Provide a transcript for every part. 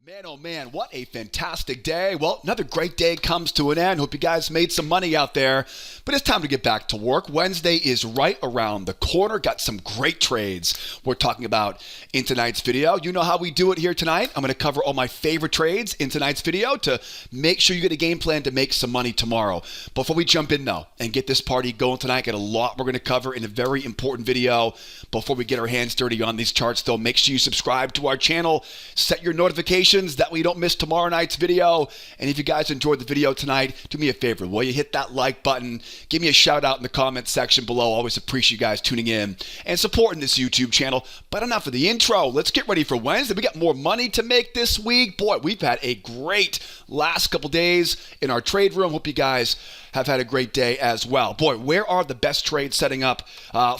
Man, oh man, what a fantastic day. Well, another great day comes to an end. Hope you guys made some money out there, but it's time to get back to work. Wednesday is right around the corner. Got some great trades we're talking about in tonight's video. You know how we do it here tonight. I'm going to cover all my favorite trades in tonight's video to make sure you get a game plan to make some money tomorrow. Before we jump in though and get this party going tonight, got a lot we're going to cover in a very important video. Before we get our hands dirty on these charts though, make sure you subscribe to our channel, set your notifications, that way you don't miss tomorrow night's video. And if you guys enjoyed the video tonight, do me a favor. Will you hit that like button? Give me a shout out in the comments section below. Always appreciate you guys tuning in and supporting this YouTube channel. But enough of the intro. Let's get ready for Wednesday. We got more money to make this week. Boy, we've had a great last couple days in our trade room. Hope you guys have had a great day as well. Boy, where are the best trades setting up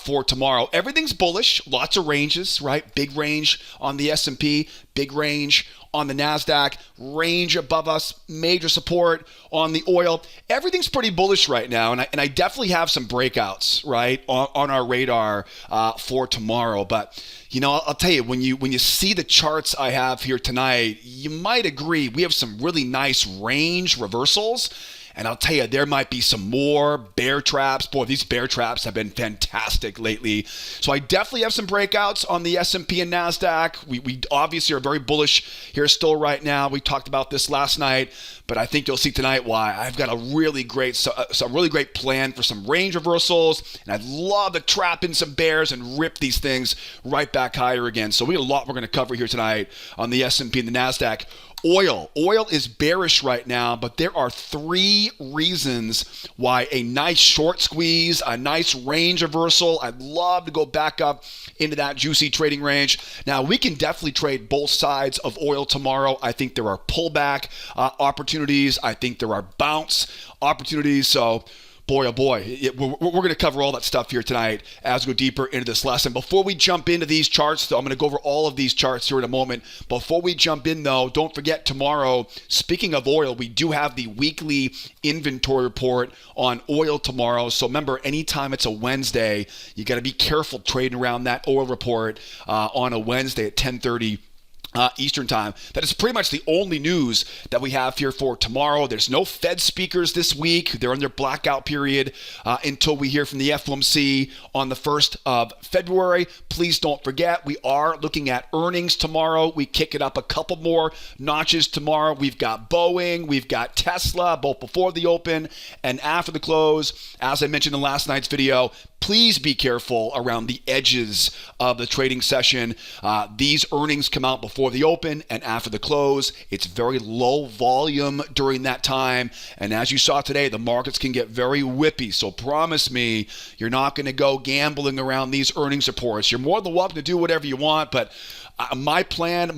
for tomorrow? Everything's bullish. Lots of ranges, right? Big range on the S&P, big range on the Nasdaq, range above us, major support on the oil. Everything's pretty bullish right now, and I definitely have some breakouts, right, on our radar for tomorrow. But you know, I'll tell you, when you see the charts I have here tonight, you might agree we have some really nice range reversals. And I'll tell you, there might be some more bear traps. Boy, these bear traps have been fantastic lately. So I definitely have some breakouts on the S&P and Nasdaq. We obviously are very bullish here still right now. We talked about this last night, but I think you'll see tonight why. I've got a really great plan for some range reversals, and I'd love to trap in some bears and rip these things right back higher again. So we got a lot we're going to cover here tonight on the S&P and the Nasdaq. Oil is bearish right now, but there are three reasons why a nice short squeeze, a nice range reversal. I'd love to go back up into that juicy trading range. Now, we can definitely trade both sides of oil tomorrow. I think there are pullback opportunities. I think there are bounce opportunities. So, boy, oh boy, we're going to cover all that stuff here tonight as we go deeper into this lesson. Before we jump into these charts, though, I'm going to go over all of these charts here in a moment. Before we jump in, though, don't forget tomorrow, speaking of oil, we do have the weekly inventory report on oil tomorrow. So remember, anytime it's a Wednesday, you got to be careful trading around that oil report on a Wednesday at 10:30 Eastern time. That is pretty much the only news that we have here for tomorrow. There's no Fed speakers this week. They're in their blackout period until we hear from the FOMC on the 1st of February. Please don't forget, we are looking at earnings tomorrow. We kick it up a couple more notches tomorrow. We've got Boeing, we've got Tesla, both before the open and after the close. As I mentioned in last night's video, please be careful around the edges of the trading session. These earnings come out before the open and after the close. It's very low volume during that time. And as you saw today, the markets can get very whippy. So promise me you're not going to go gambling around these earnings reports. You're more than welcome to do whatever you want, but my plan,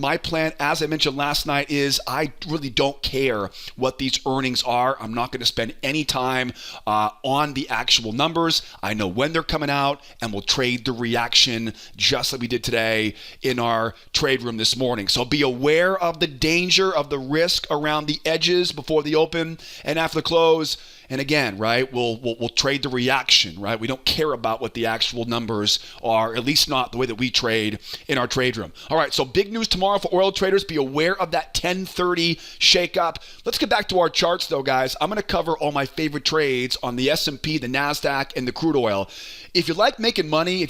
as I mentioned last night, is I really don't care what these earnings are. I'm not going to spend any time on the actual numbers. I know when they're coming out, and we'll trade the reaction just like we did today in our trade room this morning. So be aware of the danger, of the risk around the edges before the open and after the close. And again, right, we'll trade the reaction, right? We don't care about what the actual numbers are, at least not the way that we trade in our trade room. All right, so big news tomorrow for oil traders. Be aware of that 10:30 shakeup. Let's get back to our charts, though, guys. I'm going to cover all my favorite trades on the S&P, the Nasdaq, and the crude oil. If you like making money,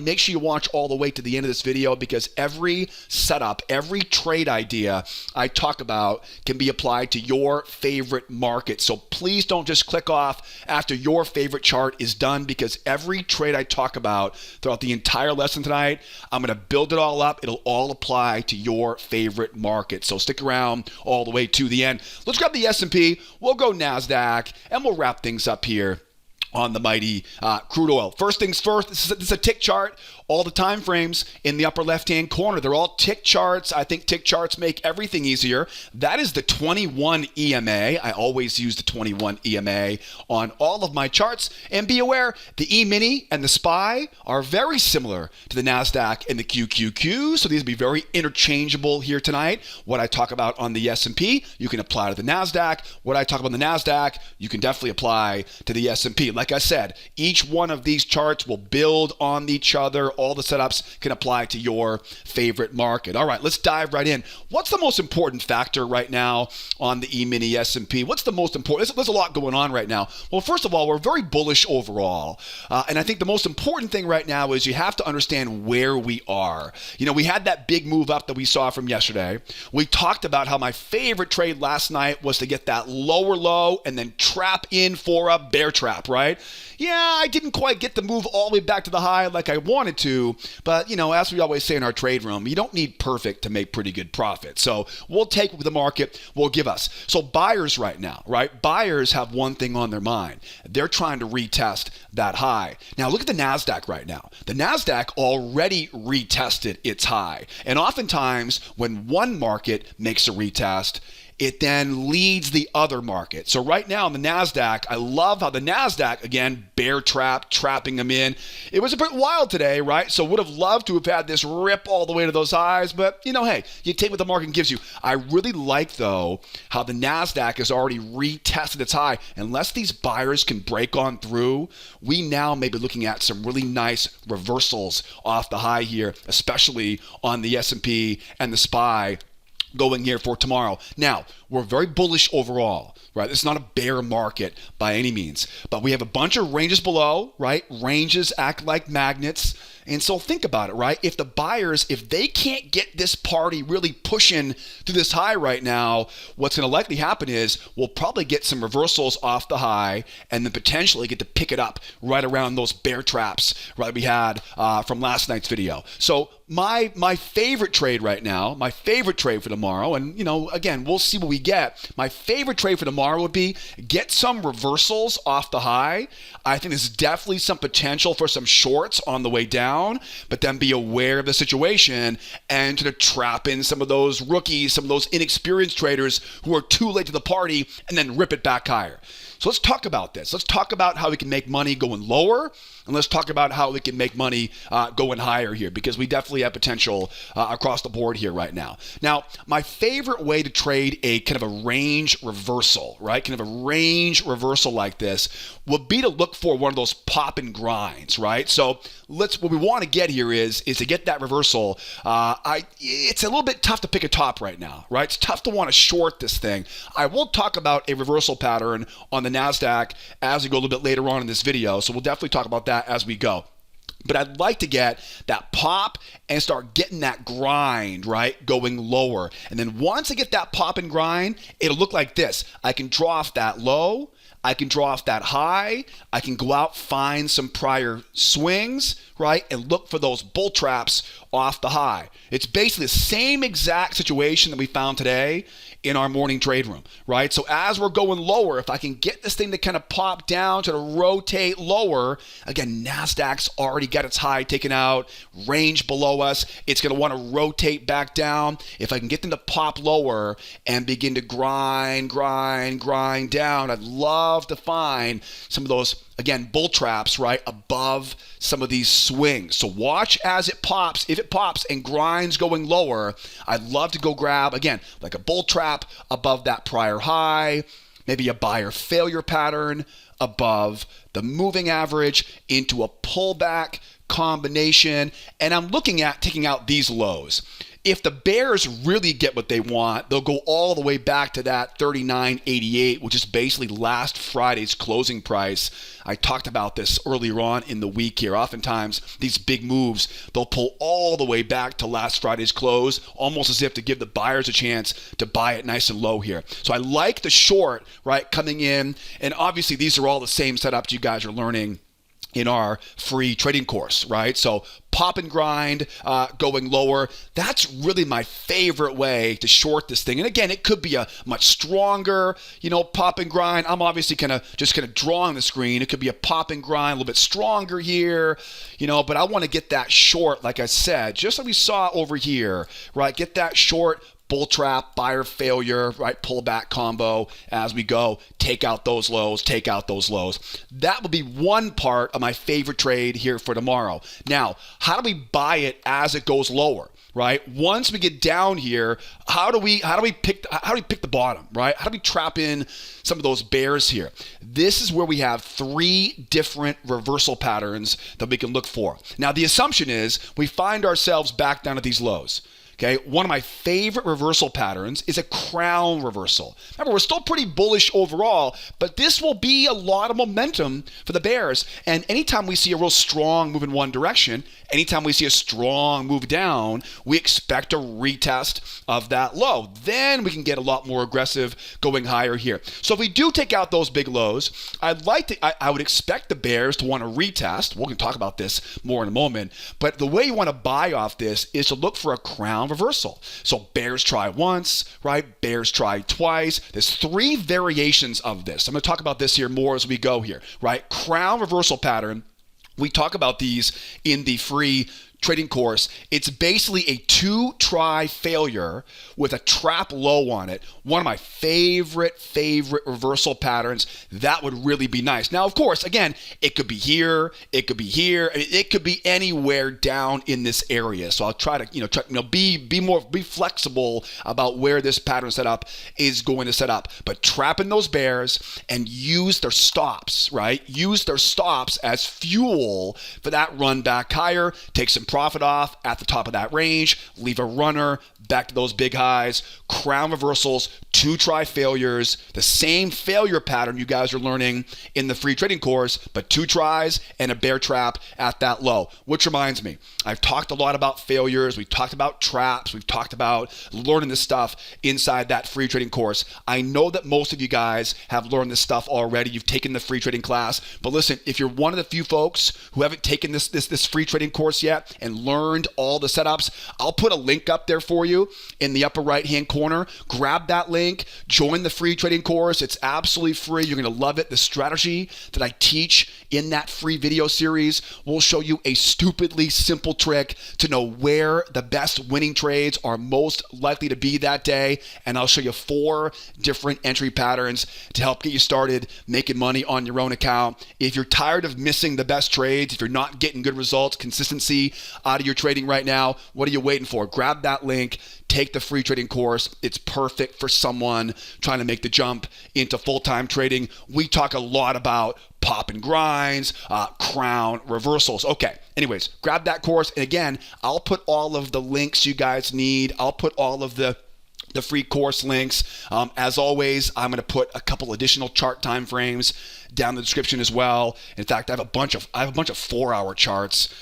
make sure you watch all the way to the end of this video, because every setup, every trade idea I talk about can be applied to your favorite market. So please don't just click off after your favorite chart is done, because every trade I talk about throughout the entire lesson tonight, I'm going to build it all up. It'll all apply to your favorite market. So stick around all the way to the end. Let's grab the S&P. We'll go Nasdaq, and we'll wrap things up here on the mighty crude oil. First things first, this is a tick chart. All the time frames in the upper left-hand corner, they're all tick charts. I think tick charts make everything easier. That is the 21 EMA. I always use the 21 EMA on all of my charts. And be aware, the E-mini and the SPY are very similar to the Nasdaq and the QQQ, so these will be very interchangeable here tonight. What I talk about on the S&P, you can apply to the Nasdaq. What I talk about on the Nasdaq, you can definitely apply to the S&P. like I said, each one of these charts will build on each other. All the setups can apply to your favorite market. All right, let's dive right in. What's the most important factor right now on the E-mini S&P? What's the most important? There's a lot going on right now. Well, first of all, we're very bullish overall. And I think the most important thing right now is you have to understand where we are. We had that big move up that we saw from yesterday. We talked about how my favorite trade last night was to get that lower low and then trap in for a bear trap, right? Yeah, I didn't quite get the move all the way back to the high like I wanted to, but as we always say in our trade room, you don't need perfect to make pretty good profit. So we'll take what the market will give us. So buyers right now, right? Buyers have one thing on their mind. They're trying to retest that high. Now look at the NASDAQ right now. The NASDAQ already retested its high. And oftentimes when one market makes a retest, it then leads the other market. So right now in the NASDAQ, I love how the NASDAQ, again, bear trap, trapping them in. It was a bit wild today, right? So would have loved to have had this rip all the way to those highs, but hey, you take what the market gives you. I really like, though, how the NASDAQ has already retested its high. Unless these buyers can break on through, we now may be looking at some really nice reversals off the high here, especially on the S&P and the SPY going here for tomorrow. Now, we're very bullish overall, right? It's not a bear market by any means, but we have a bunch of ranges below, right? Ranges act like magnets. And so think about it, right? If the buyers, if they can't get this party really pushing to this high right now, what's going to likely happen is we'll probably get some reversals off the high and then potentially get to pick it up right around those bear traps, right, we had from last night's video. So my favorite trade right now, my favorite trade for tomorrow, and again, we'll see what we get. My favorite trade for tomorrow would be get some reversals off the high. I think there's definitely some potential for some shorts on the way down, but then be aware of the situation and to trap in some of those rookies, some of those inexperienced traders who are too late to the party and then rip it back higher. So let's talk about this. Let's talk about how we can make money going lower, and let's talk about how we can make money going higher here, because we definitely have potential across the board here right now. Now, my favorite way to trade a kind of a range reversal, right? Kind of a range reversal like this would be to look for one of those pop and grinds, right? So what we want to get here is to get that reversal. It's a little bit tough to pick a top right now, right? It's tough to want to short this thing. I will talk about a reversal pattern on the NASDAQ as we go a little bit later on in this video. So we'll definitely talk about that as we go. But I'd like to get that pop and start getting that grind, right, going lower. And then once I get that pop and grind, it'll look like this. I can draw off that low. I can draw off that high. I can go out, find some prior swings, right, and look for those bull traps off the high. It's basically the same exact situation that we found today in our morning trade room, right? So as we're going lower, if I can get this thing to kind of pop down, to rotate lower, again, NASDAQ's already got its high taken out, range below us. It's going to want to rotate back down. If I can get them to pop lower and begin to grind down, I'd love to find some of those, again, bull traps, right, above some of these swings. So watch as it pops. If it pops and grinds going lower, I'd love to go grab, again, like a bull trap above that prior high, maybe a buyer failure pattern above the moving average into a pullback combination. And I'm looking at taking out these lows. If the bears really get what they want, they'll go all the way back to that 39.88, which is basically last Friday's closing price. I talked about this earlier on in the week here. Oftentimes, these big moves, they'll pull all the way back to last Friday's close, almost as if to give the buyers a chance to buy it nice and low here. So I like the short, right, coming in. And obviously, these are all the same setups you guys are learning in our free trading course, right? So pop and grind, going lower. That's really my favorite way to short this thing. And again, it could be a much stronger, pop and grind. I'm obviously just drawing the screen. It could be a pop and grind, a little bit stronger here, but I want to get that short, like I said, just like we saw over here, right? Get that short, bull trap, buyer failure, right? Pullback combo as we go. Take out those lows, take out those lows. That will be one part of my favorite trade here for tomorrow. Now, how do we buy it as it goes lower? Right? Once we get down here, how do we pick the bottom, right? How do we trap in some of those bears here? This is where we have 3 different reversal patterns that we can look for. Now, the assumption is we find ourselves back down at these lows. Okay, one of my favorite reversal patterns is a crown reversal. Remember, we're still pretty bullish overall, but this will be a lot of momentum for the bears. And anytime we see a real strong move in one direction, anytime we see a strong move down, we expect a retest of that low. Then we can get a lot more aggressive going higher here. So if we do take out those big lows, I would expect the bears to want to retest. We're going to talk about this more in a moment. But the way you want to buy off this is to look for a crown reversal. So bears try once, right? Bears try twice. There's 3 variations of this. I'm going to talk about this here more as we go here, right? Crown reversal pattern. We talk about these in the free trading course. It's basically a 2-try failure with a trap low on it. One of my favorite reversal patterns. That would really be nice. Now, of course, again, it could be here, it could be here, it could be anywhere down in this area. So I'll try to be flexible about where this pattern setup is going to set up. But trap in those bears and use their stops, right? Use their stops as fuel for that run back higher. Take some profit off at the top of that range, leave a runner back to those big highs. Crown reversals, 2-try failures, the same failure pattern you guys are learning in the free trading course, but 2 tries and a bear trap at that low. Which reminds me, I've talked a lot about failures, we've talked about traps, we've talked about learning this stuff inside that free trading course. I know that most of you guys have learned this stuff already. You've taken the free trading class, but listen, if you're one of the few folks who haven't taken this free trading course yet and learned all the setups, I'll put a link up there for you in the upper right hand corner. Grab that link, join the free trading course. It's absolutely free. You're going to love it. The strategy that I teach in that free video series will show you a stupidly simple trick to know where the best winning trades are most likely to be that day. And I'll show you 4 different entry patterns to help get you started making money on your own account. If you're tired of missing the best trades, if you're not getting good results, consistency out of your trading right now, what are you waiting for? Grab that link. Take the free trading course. It's perfect for someone trying to make the jump into full-time trading. We talk a lot about pop and grinds, crown reversals. Okay, anyways, grab that course. And again, I'll put all of the links you guys need. I'll put all of the free course links. As always, I'm going to put a couple additional chart time frames down in the description as well. In fact, I have a bunch of 4-hour charts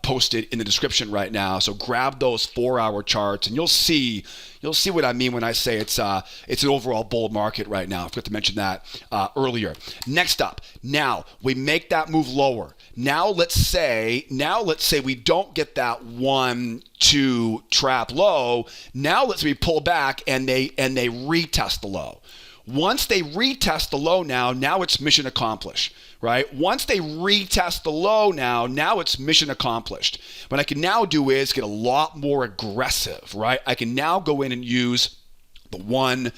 posted in the description right now. So grab those 4-hour charts, and you'll see what I mean when I say it's an overall bull market right now. I forgot to mention that earlier. Next up, now we make that move lower. Now let's say we don't get that 1-2 trap low. Now let's say we pull back and they retest the low. Once they retest the low now it's mission accomplished, right? Once they retest the low now it's mission accomplished. What I can now do is get a lot more aggressive, right? I can now go in and use the 1-2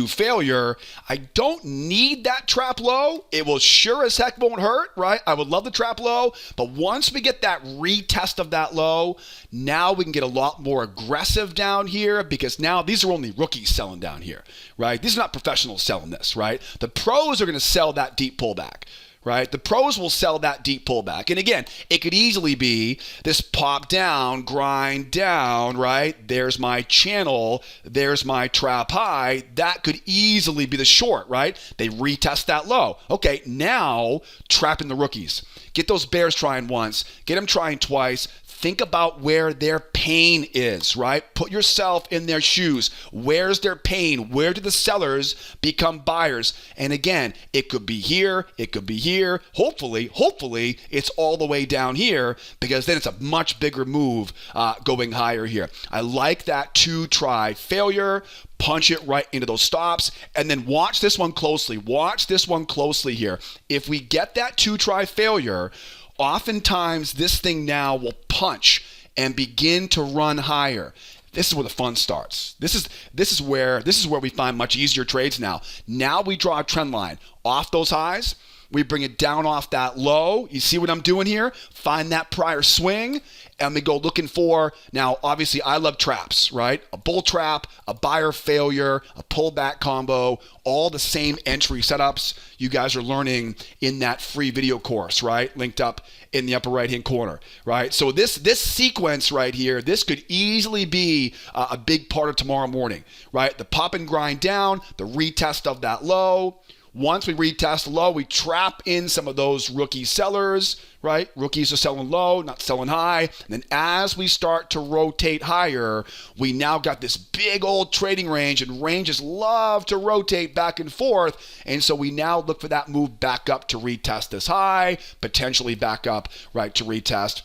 failure. I don't need that trap low. It will sure as heck won't hurt, right? I would love the trap low, but once we get that retest of that low, now we can get a lot more aggressive down here, because now these are only rookies selling down here, right? These are not professionals selling this, right? The pros are going to sell that deep pullback. Right? The pros will sell that deep pullback. And again, it could easily be this pop down, grind down, right? There's my channel. There's my trap high. That could easily be the short, right? They retest that low. Okay, now trapping the rookies. Get those bears trying once. Get them trying twice. Think about where their pain is, right? Put yourself in their shoes. Where's their pain? Where do the sellers become buyers? And again, it could be here. It could be here. Hopefully, it's all the way down here, because then it's a much bigger move going higher here. I like that 2-try failure. Punch it right into those stops, and then watch this one closely. Watch this one closely here. If we get that 2-try failure, oftentimes this thing now will punch and begin to run higher. this is where the fun starts. This is where we find much easier trades now. Now we draw a trend line off those highs. We bring it down off that low. You see what I'm doing here? Find that prior swing, and we go looking for, now obviously I love traps, right? A bull trap, a buyer failure, a pullback combo, all the same entry setups you guys are learning in that free video course, right? Linked up in the upper right-hand corner, right? So this sequence right here, this could easily be a big part of tomorrow morning, right? The pop and grind down, the retest of that low. Once we retest low, we trap in some of those rookie sellers, right? Rookies are selling low, not selling high. And then as we start to rotate higher, we now got this big old trading range, and ranges love to rotate back and forth. And so we now look for that move back up to retest this high, potentially back up, right, to retest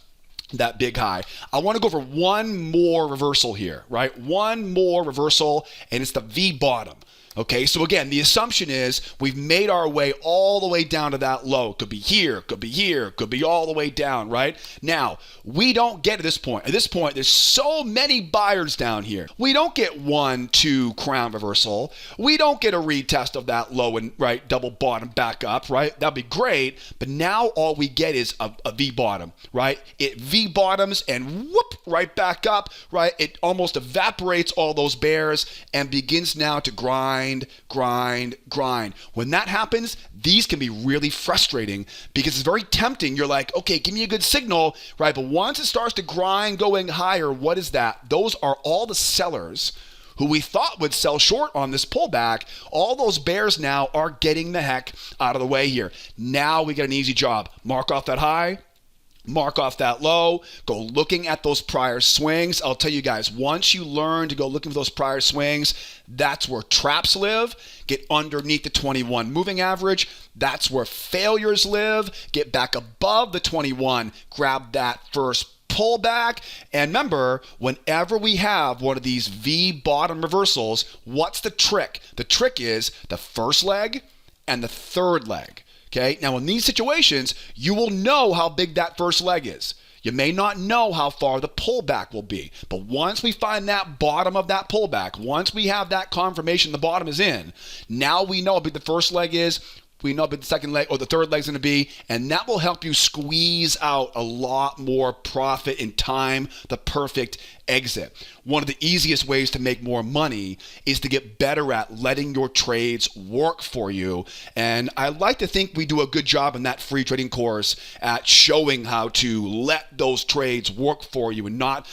that big high. I want to go for one more reversal here, right? One more reversal, and it's the V bottom. Okay, so again, the assumption is we've made our way all the way down to that low. Could be here, could be here, could be all the way down, right? Now, we don't get to this point. At this point, there's so many buyers down here. We don't get 1, 2 crown reversal. We don't get a retest of that low and, right, double bottom back up, right? That'd be great, but now all we get is a V bottom, right? It V bottoms and whoop, right back up, right? It almost evaporates all those bears and begins now to grind. When that happens, these can be really frustrating because it's very tempting. You're like, okay, give me a good signal, right? But once it starts to grind going higher, what is that? Those are all the sellers who we thought would sell short on this pullback. All those bears now are getting the heck out of the way here. Now we get an easy job. Mark off that high. Mark off that low, go looking at those prior swings. I'll tell you guys, once you learn to go looking for those prior swings, that's where traps live. Get underneath the 21 moving average. That's where failures live. Get back above the 21. Grab that first pullback. And remember, whenever we have one of these V bottom reversals, what's the trick? The trick is the first leg and the third leg. Okay, now in these situations, you will know how big that first leg is. You may not know how far the pullback will be, but once we find that bottom of that pullback, once we have that confirmation the bottom is in, now we know how big the first leg is, we know how big the second leg or the third leg is going to be, and that will help you squeeze out a lot more profit and time the perfect exit. One of the easiest ways to make more money is to get better at letting your trades work for you. And I like to think we do a good job in that free trading course at showing how to let those trades work for you and not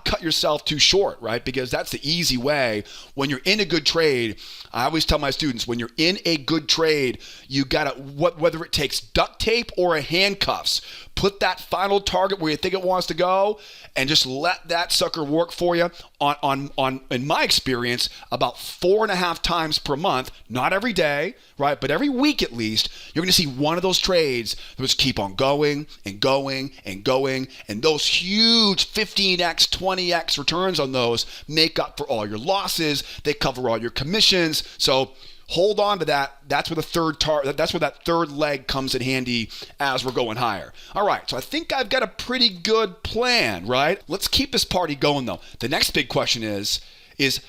cut yourself too short, right? Because that's the easy way. When you're in a good trade, I always tell my students, when you're in a good trade, you gotta, whether it takes duct tape or a handcuffs, put that final target where you think it wants to go and just let that sucker work for you on in my experience, about 4.5 times per month, not every day, right? But every week at least, you're going to see one of those trades that just keep on going and going and going. And those huge 15x, 20x returns on those make up for all your losses. They cover all your commissions. So hold on to that. That's where that's where that third leg comes in handy as we're going higher. All right, so I think I've got a pretty good plan, right? Let's keep this party going though. The next big question is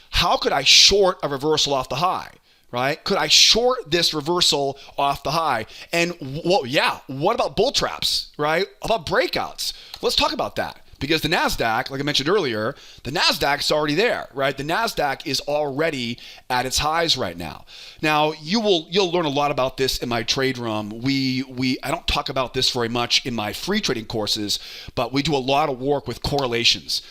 how could I short a reversal off the high? Right? Could I short this reversal off the high? And what about bull traps, right? How about breakouts? Let's talk about that. Because the NASDAQ, like I mentioned earlier, the NASDAQ's already there, right? The NASDAQ is already at its highs right now. Now, you'll learn a lot about this in my trade room. I don't talk about this very much in my free trading courses, but we do a lot of work with correlations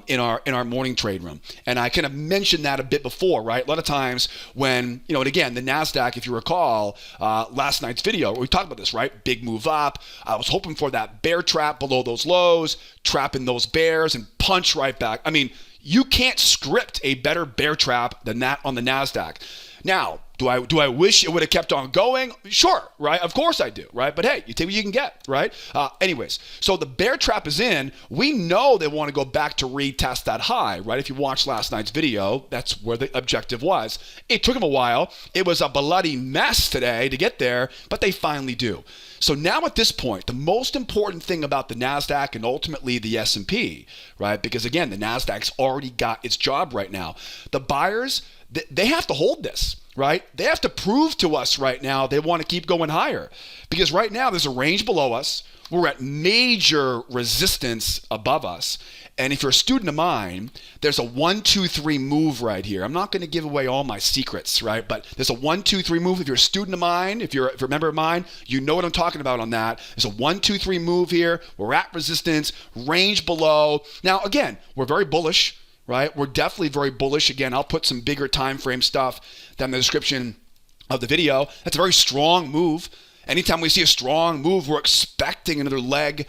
in our morning trade room. And I kind of mentioned that a bit before, right? A lot of times when, and again, the NASDAQ, if you recall, last night's video, we talked about this, right? Big move up. I was hoping for that bear trap below those lows, trapping those bears and punch right back. I mean, you can't script a better bear trap than that on the NASDAQ. Now, do I wish it would have kept on going? Sure, right? Of course I do, right? But hey, you take what you can get, right? Anyways, so the bear trap is in. We know they want to go back to retest that high, right? If you watched last night's video, that's where the objective was. It took them a while. It was a bloody mess today to get there, but they finally do. So now at this point, the most important thing about the NASDAQ and ultimately the S&P, right? Because again, the NASDAQ's already got its job right now. The buyers, they have to hold this, right? They have to prove to us right now they want to keep going higher. Because right now there's a range below us. We're at major resistance above us. And if you're a student of mine, there's a 1, 2, 3 move right here. I'm not going to give away all my secrets, right? But there's a 1, 2, 3 move. If you're a student of mine, if you're a member of mine, you know what I'm talking about on that. There's a 1, 2, 3 move here. We're at resistance, range below. Now, again, we're very bullish, right? We're definitely very bullish. Again, I'll put some bigger time frame stuff down in the description of the video. That's a very strong move. Anytime we see a strong move, we're expecting another leg,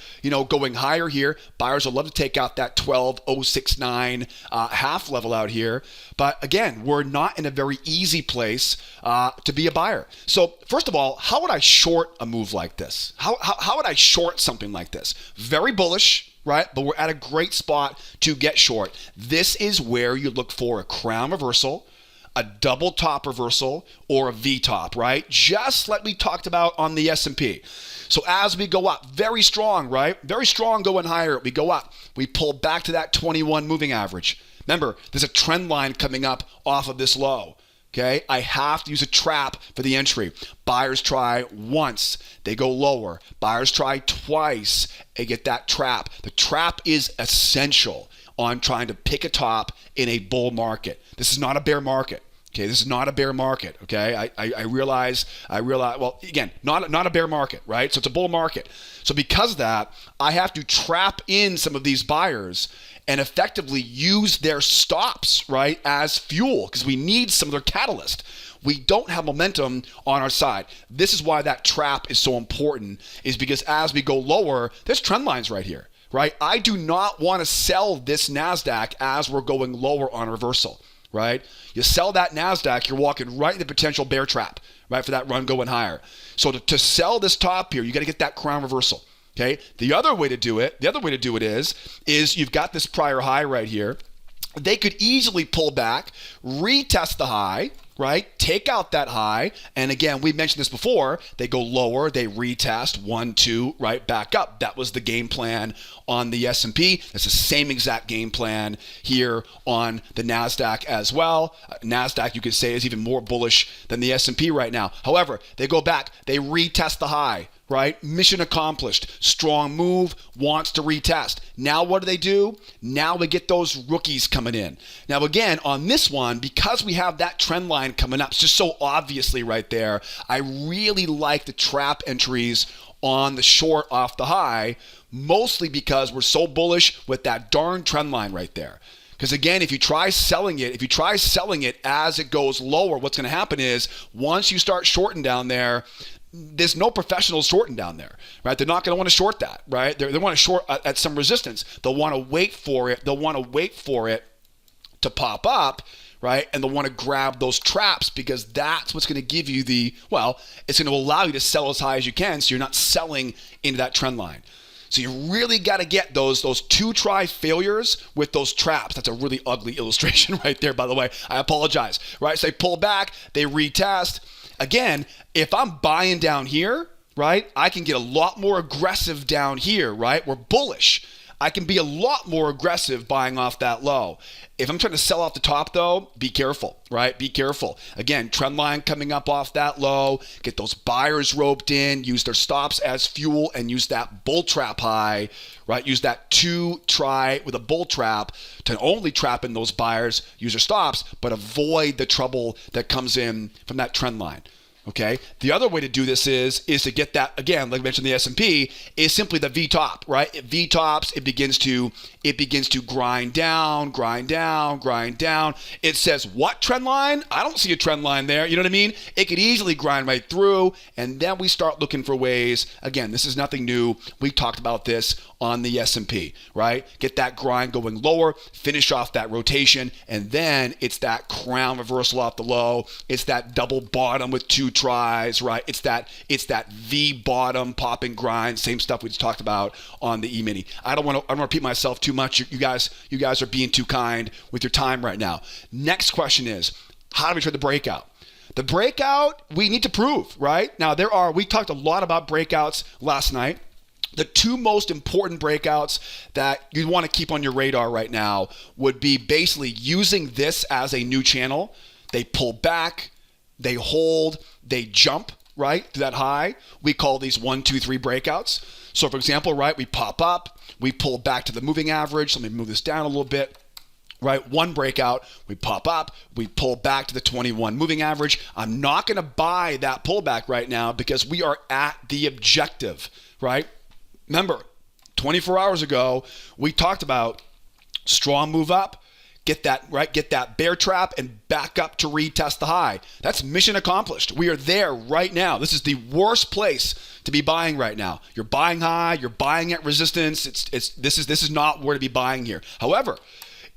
going higher here. Buyers will love to take out that 12,069 half level out here. But again, we're not in a very easy place to be a buyer. So first of all, how would I short a move like this? How would I short something like this? Very bullish, right? But we're at a great spot to get short. This is where you look for a crown reversal, a double top reversal, or a V-top, right? Just like we talked about on the S&P. So as we go up, very strong, right? Very strong going higher. We go up. We pull back to that 21 moving average. Remember, there's a trend line coming up off of this low. Okay, I have to use a trap for the entry. Buyers try once, they go lower. Buyers try twice, they get that trap. The trap is essential on trying to pick a top in a bull market. This is not a bear market. Okay, this is not a bear market. Okay, I realize. Well, again, not a bear market, right? So it's a bull market. So because of that, I have to trap in some of these buyers and effectively use their stops, right, as fuel, because we need some of their catalyst. We don't have momentum on our side. This is why that trap is so important, is because as we go lower, there's trend lines right here, right? I do not want to sell this NASDAQ as we're going lower on reversal, right? You sell that NASDAQ, you're walking right in the potential bear trap, right, for that run going higher. So to sell this top here, you got to get that crown reversal. Okay. The other way to do it is you've got this prior high right here. They could easily pull back, retest the high, right? Take out that high. And again, we mentioned this before. They go lower, they retest 1, 2, right? Back up. That was the game plan on the S&P. It's the same exact game plan here on the NASDAQ as well. NASDAQ, you could say, is even more bullish than the S&P right now. However, they go back, they retest the high. Right? Mission accomplished. Strong move, wants to retest. Now what do? Now we get those rookies coming in. Now again, on this one, because we have that trend line coming up, it's just so obviously right there, I really like the trap entries on the short off the high, mostly because we're so bullish with that darn trend line right there. Because again, if you try selling it as it goes lower, what's going to happen is once you start shorting down there's no professionals shorting down there, right? They're not going to want to short that, right? They want to short at some resistance. They'll want to wait for it. They'll want to wait for it to pop up, right? And they'll want to grab those traps because that's what's going to give you it's going to allow you to sell as high as you can so you're not selling into that trend line. So you really got to get those 2 try failures with those traps. That's a really ugly illustration right there, by the way. I apologize, right? So they pull back, they retest. Again, if I'm buying down here, right, I can get a lot more aggressive down here, right? We're bullish. I can be a lot more aggressive buying off that low. If I'm trying to sell off the top, though, be careful, right? Be careful. Again, trend line coming up off that low. Get those buyers roped in. Use their stops as fuel and use that bull trap high, right? Use that 2 try with a bull trap to only trap in those buyers. Use their stops, but avoid the trouble that comes in from that trend line. Okay. The other way to do this is to get that, again, like I mentioned, the S&P is simply the V-top, right? V-tops, it begins to grind down. It says what trend line? I don't see a trend line there. You know what I mean? It could easily grind right through, and then we start looking for ways. Again, this is nothing new. We talked about this on the S&P, right? Get that grind going lower, finish off that rotation, and then it's that crown reversal off the low. It's that double bottom with 2 tries, right? It's that V bottom popping grind, same stuff we just talked about on the E-mini. I don't want to repeat myself too much. You guys are being too kind with your time right now. Next question is, how do we trade the breakout? The breakout, we need to prove, right? Now, we talked a lot about breakouts last night. The two most important breakouts that you want to keep on your radar right now would be basically using this as a new channel. They pull back, they hold, they jump, right, to that high. We call these 1, 2, 3 breakouts. So, for example, right, we pop up, we pull back to the moving average. Let me move this down a little bit. Right, one breakout, we pop up, we pull back to the 21 moving average. I'm not going to buy that pullback right now because we are at the objective, right? Remember, 24 hours ago, we talked about strong move up, get that bear trap and back up to retest the high. That's mission accomplished. We are there right now. This is the worst place to be buying right now. You're buying high, you're buying at resistance. This is not where to be buying here. However,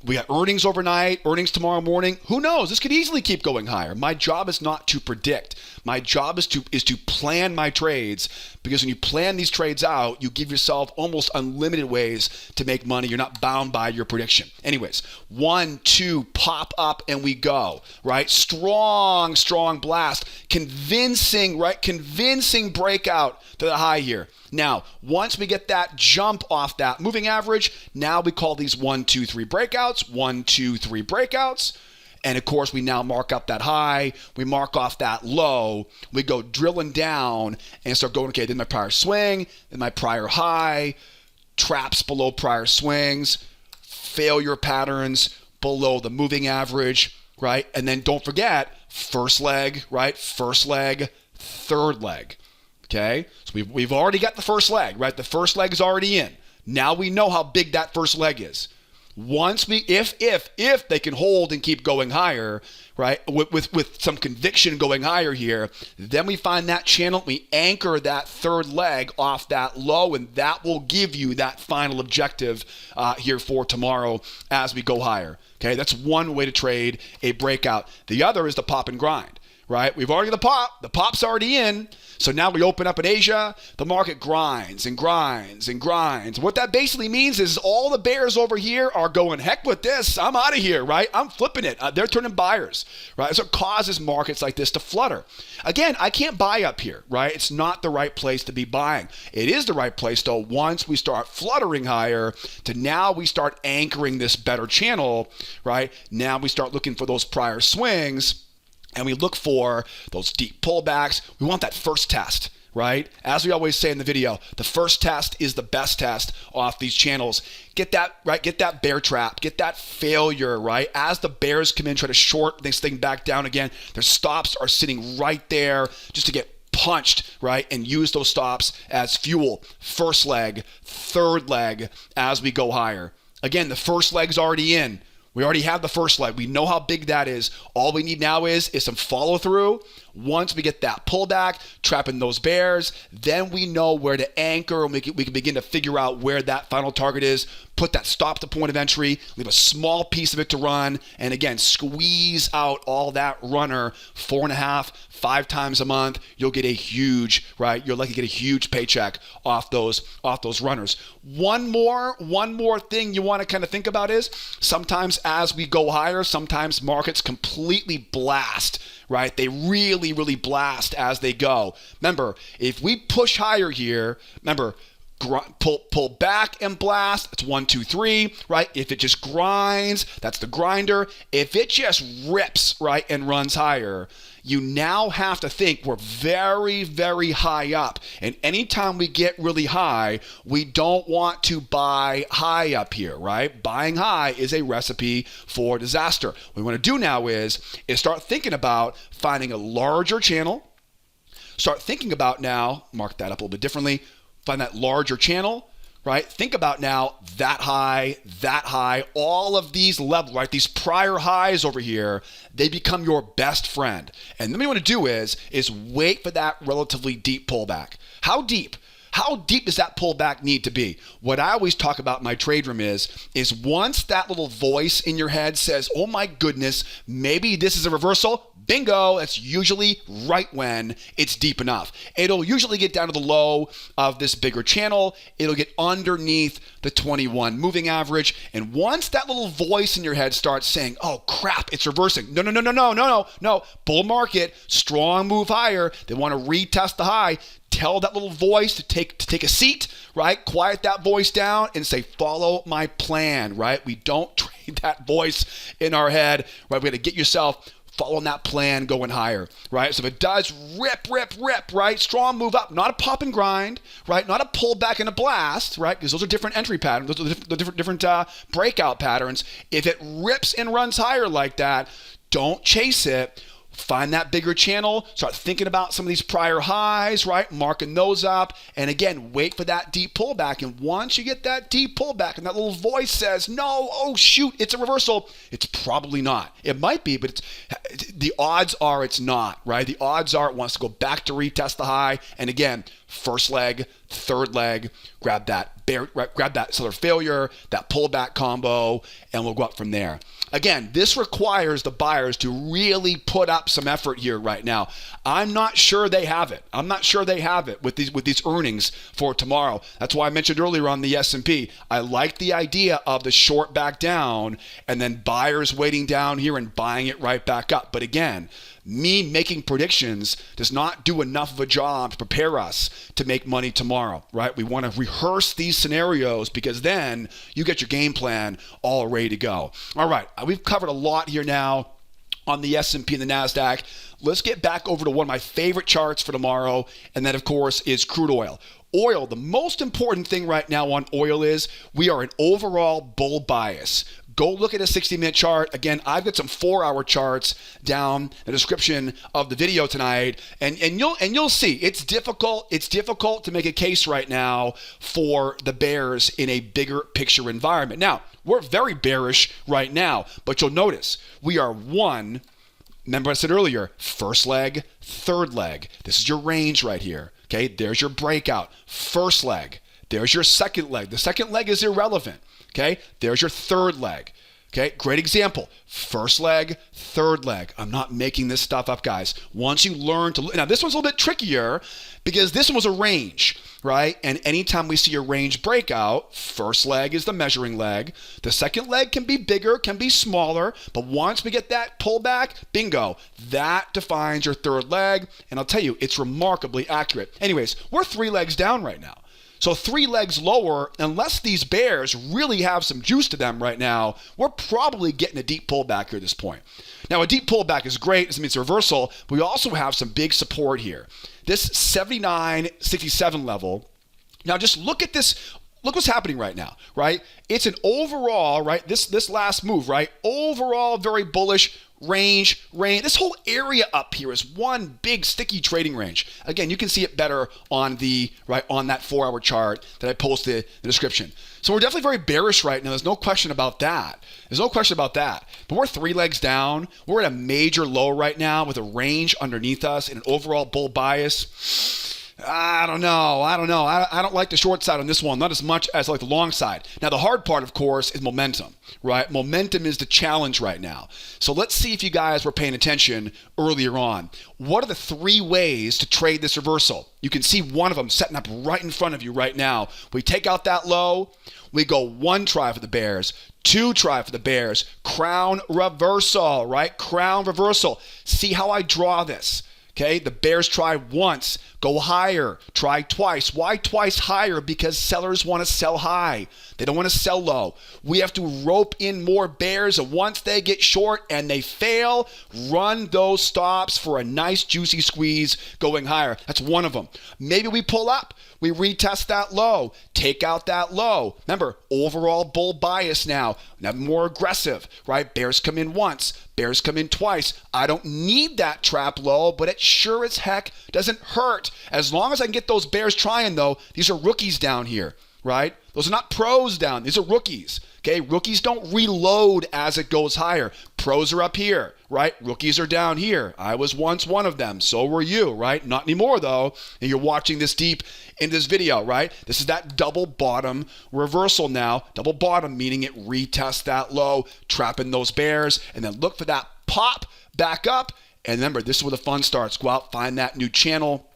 we got earnings overnight, earnings tomorrow morning. Who knows? This could easily keep going higher. My job is not to predict. My job is to plan my trades, because when you plan these trades out, you give yourself almost unlimited ways to make money. You're not bound by your prediction. Anyways, 1, 2, pop up and we go, right? Strong blast. Convincing breakout to the high here. Now, once we get that jump off that moving average, now we call these 1, 2, 3 breakouts, 1, 2, 3 breakouts. And of course, we now mark up that high, we mark off that low, we go drilling down and start going, okay, then my prior swing, then my prior high, traps below prior swings, failure patterns below the moving average, right? And then don't forget, first leg, right? First leg, third leg. Okay, so we've already got the first leg, right? The first leg is already in. Now we know how big that first leg is. Once if they can hold and keep going higher, right, with some conviction going higher here, then we find that channel, we anchor that third leg off that low, and that will give you that final objective here for tomorrow as we go higher. Okay, that's one way to trade a breakout. The other is the pop and grind. Right? We've already got the pop. The pop's already in. So now we open up in Asia. The market grinds and grinds and grinds. What that basically means is all the bears over here are going, heck with this. I'm out of here, right? I'm flipping it. They're turning buyers, right? So it causes markets like this to flutter. Again, I can't buy up here, right? It's not the right place to be buying. It is the right place, though, once we start fluttering higher to now we start anchoring this better channel, right? Now we start looking for those prior swings. And we look for those deep pullbacks. We want that first test, right? As we always say in the video, the first test is the best test off these channels. Get that, right? Get that bear trap. Get that failure, right? As the bears come in, try to short this thing back down again, their stops are sitting right there just to get punched, right? And use those stops as fuel. First leg, third leg as we go higher. Again, the first leg's already in. We already have the first leg. We know how big that is. All we need now is some follow through. Once we get that pullback, trapping those bears, then we know where to anchor, and we can begin to figure out where that final target is. Put that stop to point of entry, leave a small piece of it to run, and again, squeeze out all that runner 4.5, 5 times a month. You'll get a huge, right? You're likely to get a huge paycheck off those runners. One more thing you want to kind of think about is sometimes as we go higher, sometimes markets completely blast, right? They really blast as they go. Remember, if we push higher here, remember, pull back and blast, that's 1, 2, 3, right? If it just grinds, that's the grinder. If it just rips, right, and runs higher, you now have to think we're very high up. And anytime we get really high, we don't want to buy high up here, right? Buying high is a recipe for disaster. What we want to do now is start thinking about finding a larger channel. Start thinking about now, mark that up a little bit differently, find that larger channel, right? Think about now that high, all of these levels, right? These prior highs over here, they become your best friend. And then what you want to do is wait for that relatively deep pullback. How deep? How deep does that pullback need to be? What I always talk about in my trade room is once that little voice in your head says, oh my goodness, maybe this is a reversal, bingo, that's usually right when it's deep enough. It'll usually get down to the low of this bigger channel. It'll get underneath the 21 moving average. And once that little voice in your head starts saying, oh crap, it's reversing. No. Bull market, strong move higher. They want to retest the high. Tell that little voice to take a seat, right? Quiet that voice down and say, follow my plan, right? We don't trade that voice in our head, right? We got to get yourself following that plan going higher, right? So if it does rip, right? Strong move up, not a pop and grind, right? Not a pullback and a blast, right? Because those are different entry patterns. Those are different breakout patterns. If it rips and runs higher like that, don't chase it. Find that bigger channel, start thinking about some of these prior highs, right? Marking those up. And again, wait for that deep pullback. And once you get that deep pullback and that little voice says, no, oh shoot, it's a reversal, it's probably not. It might be, but the odds are it's not, right? The odds are it wants to go back to retest the high. And again, first leg, third leg, grab that seller failure, that pullback combo, and we'll go up from there. Again, this requires the buyers to really put up some effort here right now. I'm not sure they have it. I'm not sure they have it with these earnings for tomorrow. That's why I mentioned earlier on the S&P. I like the idea of the short back down and then buyers waiting down here and buying it right back up. But again, me making predictions does not do enough of a job to prepare us to make money tomorrow, right? We want to rehearse these scenarios because then you get your game plan all ready to go. All right, we've covered a lot here now on the S&P and the Nasdaq. Let's get back over to one of my favorite charts for tomorrow, and that, of course, is crude oil. Oil, the most important thing right now on oil is we are an overall bull bias. Go look at a 60-minute chart. Again, I've got some 4-hour charts down in the description of the video tonight, and you'll see it's difficult. It's difficult to make a case right now for the bears in a bigger picture environment. Now, we're very bearish right now, but you'll notice we are one. Remember I said earlier, first leg, third leg. This is your range right here. Okay, there's your breakout. First leg. There's your second leg. The second leg is irrelevant. Okay, there's your third leg. Okay, great example. First leg, third leg. I'm not making this stuff up, guys. Once you learn to, now this one's a little bit trickier because this one was a range, right? And anytime we see a range breakout, first leg is the measuring leg. The second leg can be bigger, can be smaller, but once we get that pullback, bingo, that defines your third leg. And I'll tell you, it's remarkably accurate. Anyways, we're 3 legs down right now. So 3 legs lower, unless these bears really have some juice to them right now, we're probably getting a deep pullback here at this point. Now, a deep pullback is great. This means a reversal. But we also have some big support here. This 79.67 level. Now, just look at this. Look what's happening right now, right? It's an overall, right? This last move, right? Overall, very bullish range. This whole area up here is one big sticky trading range. Again, you can see it better on on that 4-hour chart that I posted in the description. So we're definitely very bearish right now. There's no question about that. But we're 3 legs down. We're at a major low right now with a range underneath us and an overall bull bias. I don't know. I don't like the short side on this one, not as much as I like the long side. Now, the hard part, of course, is momentum, right? Momentum is the challenge right now. So let's see if you guys were paying attention earlier on. What are the 3 ways to trade this reversal? You can see one of them setting up right in front of you right now. We take out that low. We go 1 try for the bears. 2 try for the bears. Crown reversal, right? Crown reversal. See how I draw this. Okay, the bears try once, go higher, try twice. Why twice higher? Because sellers want to sell high. They don't want to sell low. We have to rope in more bears, and once they get short and they fail, run those stops for a nice juicy squeeze going higher. That's one of them. Maybe we pull up. We retest that low, take out that low. Remember, overall bull bias now more aggressive, right? Bears come in once, bears come in twice. I don't need that trap low, but it sure as heck doesn't hurt. As long as I can get those bears trying, though, these are rookies down here, right? Those are not pros down. These are rookies. Okay, rookies don't reload as it goes higher. Pros are up here, right? Rookies are down here. I was once one of them. So were you, right? Not anymore, though. And you're watching this deep in this video, right? This is that double bottom reversal now. Double bottom, meaning it retests that low, trapping those bears, and then look for that pop back up. And remember, this is where the fun starts. Go out, find that new channel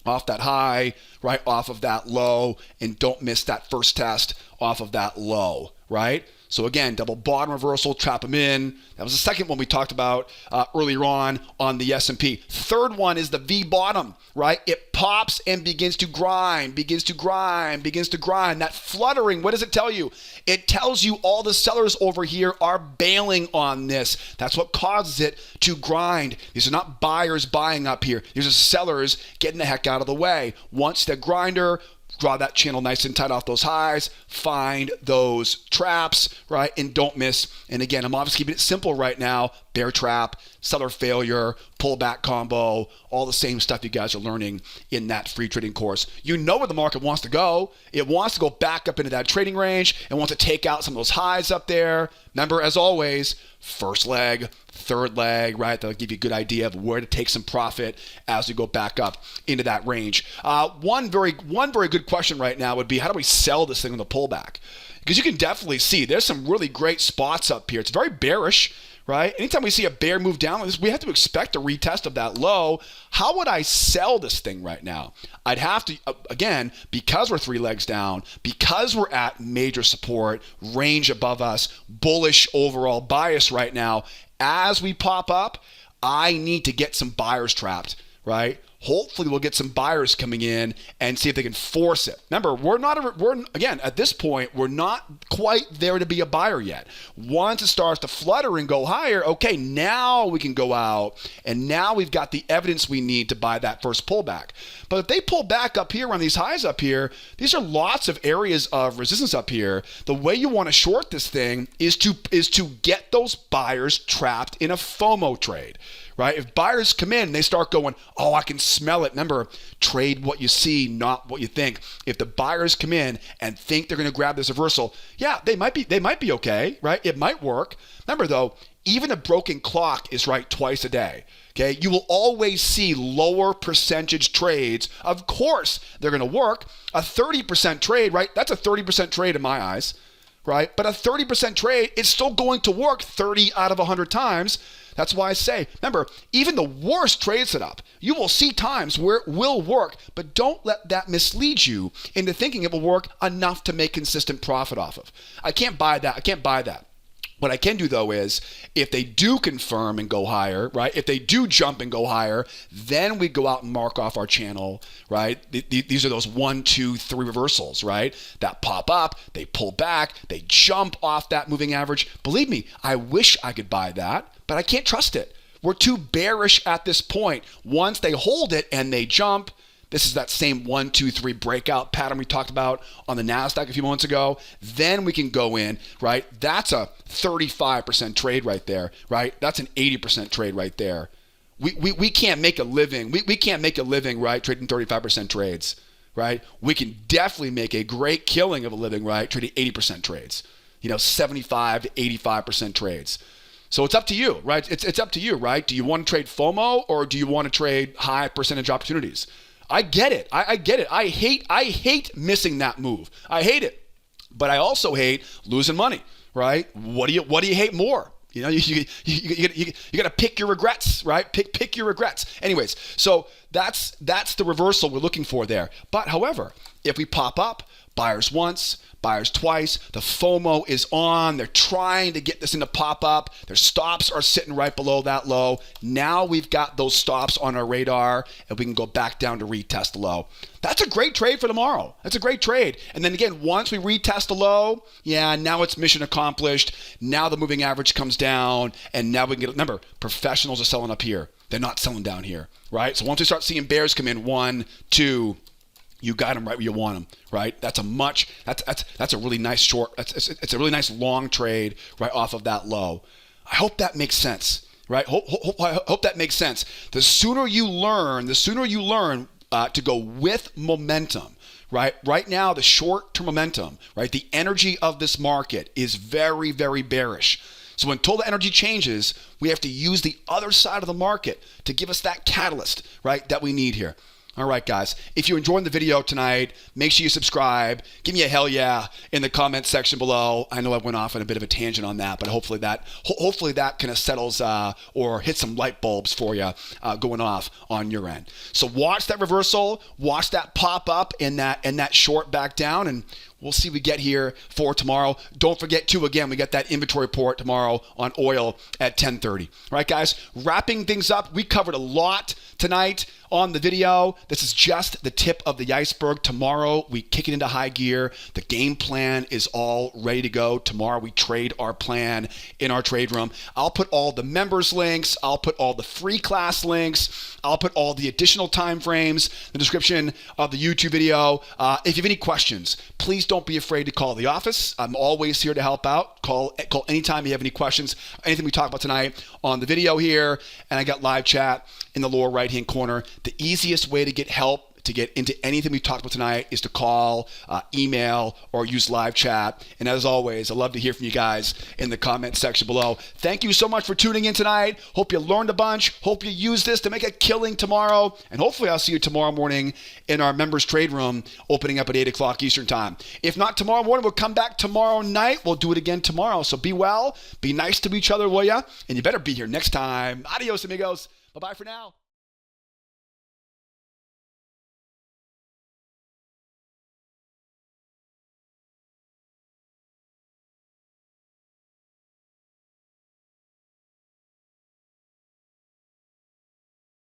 off that high, right off of that low, and don't miss that first test off of that low, right? So again, double bottom reversal, trap them in. That was the second one we talked about earlier on the S&P. Third one is the V bottom, right? It pops and begins to grind, begins to grind. That fluttering, what does it tell you? It tells you all the sellers over here are bailing on this. That's what causes it to grind. These are not buyers buying up here. These are sellers getting the heck out of the way. Once the grinder, draw that channel nice and tight off those highs, find those traps, right? And don't miss. And again, I'm obviously keeping it simple right now. Bear trap, seller failure, pullback combo, all the same stuff you guys are learning in that free trading course. You know where the market wants to go. It wants to go back up into that trading range and wants to take out some of those highs up there. Remember, as always, first leg, third leg, right? That'll give you a good idea of where to take some profit as we go back up into that range. One very good question right now would be, how do we sell this thing on the pullback? Because you can definitely see there's some really great spots up here. It's very bearish, right? Anytime we see a bear move down like this, we have to expect a retest of that low. How would I sell this thing right now? I'd have to, again, because we're 3 legs down, because we're at major support, range above us, bullish overall bias right now, as we pop up, I need to get some buyers trapped, right? Hopefully we'll get some buyers coming in and see if they can force it. Remember, again, at this point, we're not quite there to be a buyer yet. Once it starts to flutter and go higher, okay, now we can go out, and now we've got the evidence we need to buy that first pullback. But if they pull back up here on these highs up here, these are lots of areas of resistance up here. The way you want to short this thing is to get those buyers trapped in a FOMO trade. Right? If buyers come in and they start going, oh, I can smell it. Remember, trade what you see, not what you think. If the buyers come in and think they're going to grab this reversal, yeah, they might be okay, right? It might work. Remember though, even a broken clock is right twice a day. Okay, you will always see lower percentage trades. Of course, they're going to work. A 30% trade, right? That's a 30% trade in my eyes, right? But a 30% trade is still going to work 30 out of 100 times. That's why I say, remember, even the worst trade setup, you will see times where it will work, but don't let that mislead you into thinking it will work enough to make consistent profit off of. I can't buy that. What I can do, though, is if they do confirm and go higher, right? If they do jump and go higher, then we go out and mark off our channel, right? These are those 1, 2, 3 reversals, right? That pop up, they pull back, they jump off that moving average. Believe me, I wish I could buy that, but I can't trust it. We're too bearish at this point. Once they hold it and they jump, this is that same 1, 2, 3 breakout pattern we talked about on the Nasdaq a few months ago. Then we can go in, right? That's a 35% trade right there, right? That's an 80% trade right there. We can't make a living. We can't make a living, right, trading 35% trades, right? We can definitely make a great killing of a living, right, trading 80% trades. 75 to 85% trades. So it's up to you, right? It's up to you, right? Do you want to trade FOMO or do you want to trade high percentage opportunities? I get it. I get it. I hate missing that move. I hate it. But I also hate losing money, right? What do you hate more? You got to pick your regrets, right? Pick your regrets. Anyways, so that's the reversal we're looking for there. But however, if we pop up, buyers once, buyers twice, the FOMO is on. They're trying to get this into pop up. Their stops are sitting right below that low. Now we've got those stops on our radar and we can go back down to retest the low. That's a great trade for tomorrow. That's a great trade. And then again, once we retest the low, now it's mission accomplished. Now the moving average comes down and now we can get, remember, professionals are selling up here. They're not selling down here, right? So once we start seeing bears come in, 1, 2, you got them right where you want them, right? That's a really nice short. It's a really nice long trade right off of that low. I hope that makes sense, right? I hope that makes sense. The sooner you learn to go with momentum, right? Right now, the short-term momentum, right? The energy of this market is very, very bearish. So until the energy changes, we have to use the other side of the market to give us that catalyst, right, that we need here. All right, guys, if you're enjoying the video tonight, make sure you subscribe. Give me a hell yeah in the comments section below. I know I went off on a bit of a tangent on that, but hopefully that kind of settles or hits some light bulbs for you going off on your end. So watch that reversal, watch that pop up and that short back down, and we'll see what we get here for tomorrow. Don't forget, too, again, we got that inventory report tomorrow on oil at 10:30. All right, guys, wrapping things up. We covered a lot tonight on the video. This is just the tip of the iceberg. Tomorrow, we kick it into high gear. The game plan is all ready to go. Tomorrow, we trade our plan in our trade room. I'll put all the members links. I'll put all the free class links. I'll put all the additional time frames in the description of the YouTube video. If you have any questions, please don't be afraid to call the office. I'm always here to help out. Call anytime you have any questions, anything we talk about tonight on the video here. And I got live chat in the lower right-hand corner. The easiest way to get help, to get into anything we talked about tonight, is to call, email, or use live chat. And as always, I'd love to hear from you guys in the comment section below. Thank you so much for tuning in tonight. Hope you learned a bunch. Hope you use this to make a killing tomorrow. And hopefully I'll see you tomorrow morning in our members trade room opening up at 8 o'clock Eastern time. If not tomorrow morning, we'll come back tomorrow night. We'll do it again tomorrow. So be well. Be nice to each other, will ya? And you better be here next time. Adios, amigos. Bye-bye for now.